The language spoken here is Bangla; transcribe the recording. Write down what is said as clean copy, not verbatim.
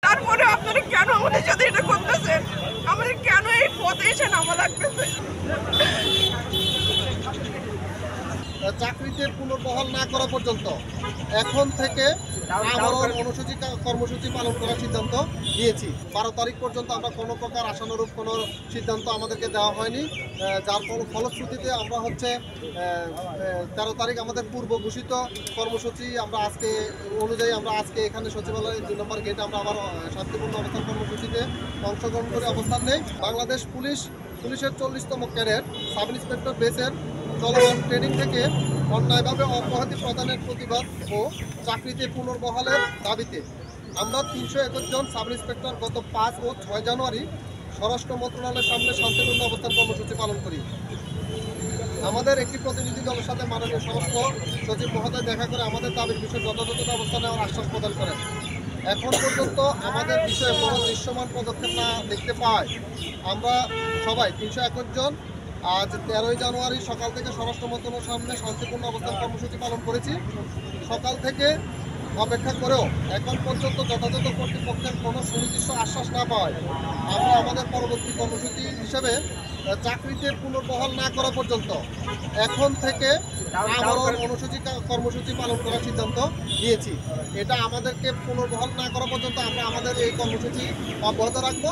তারপরে আপনারা কেন আমাদের সাথে এটা করতেছেন? আমাদের কেন এই পথে এসে নামা লাগতেছে? চাকরিতে পুনর্বহাল না করা পর্যন্ত এখন থেকে আমরণ কর্মসূচি পালন করার সিদ্ধান্ত নিয়েছি। 12 তারিখ পর্যন্ত আমরা কোনো প্রকার আশানুরূপ কোনো সিদ্ধান্ত আমাদেরকে দেওয়া হয়নি, যার ফলশ্রুতিতে আমরা 13 তারিখ আমাদের পূর্ব ঘোষিত কর্মসূচি আমরা আজকে এখানে সচিবালয়ের 2 নম্বর গেটে আমরা আবার শান্তিপূর্ণ অবস্থান কর্মসূচিতে অংশগ্রহণ করে অবস্থান নেই। বাংলাদেশ পুলিশের 40তম ক্যাডেট সাব ইন্সপেক্টর বেসের চলমান ট্রেনিং থেকে অন্যায়ভাবে অব্যাহতি প্রদানের প্রতিবাদ ও চাকরিতে পুনর্বহালের দাবিতে আমরা 321 জন সাব ইন্সপেক্টর গত 5 ও 6 জানুয়ারি স্বরাষ্ট্র মন্ত্রণালয়ের সামনে শান্তিপূর্ণ অবস্থান কর্মসূচি পালন করি। আমাদের একটি প্রতিনিধি দলের সাথে মাননীয় স্বরাষ্ট্র সচিব মহোদয় দেখা করে আমাদের দাবির বিষয়ে যথাযথ ব্যবস্থা নেওয়ার আশ্বাস প্রদান করেন। এখন পর্যন্ত আমাদের বিষয়ে কোনো দৃশ্যমান পদক্ষেপ না দেখতে পাওয়ায় আমরা সবাই 321 জন আজ 13 জানুয়ারি সকাল থেকে স্বরাষ্ট্র মন্ত্রণালয়ের সামনে শান্তিপূর্ণ অবস্থান কর্মসূচি পালন করেছি। সকাল থেকে অপেক্ষা করেও এখন পর্যন্ত যথাযথ কর্তৃপক্ষের কোনো সুনির্দিষ্ট আশ্বাস না পাওয়ায় আমরা আমাদের পরবর্তী কর্মসূচি হিসেবে চাকরিতে পুনর্বহাল না করা পর্যন্ত এখন থেকে আমরণ কর্মসূচি পালন করার সিদ্ধান্ত নিয়েছি। এটা আমাদেরকে পুনর্বহাল না করা পর্যন্ত আমরা আমাদের এই কর্মসূচি অব্যাহত রাখবো।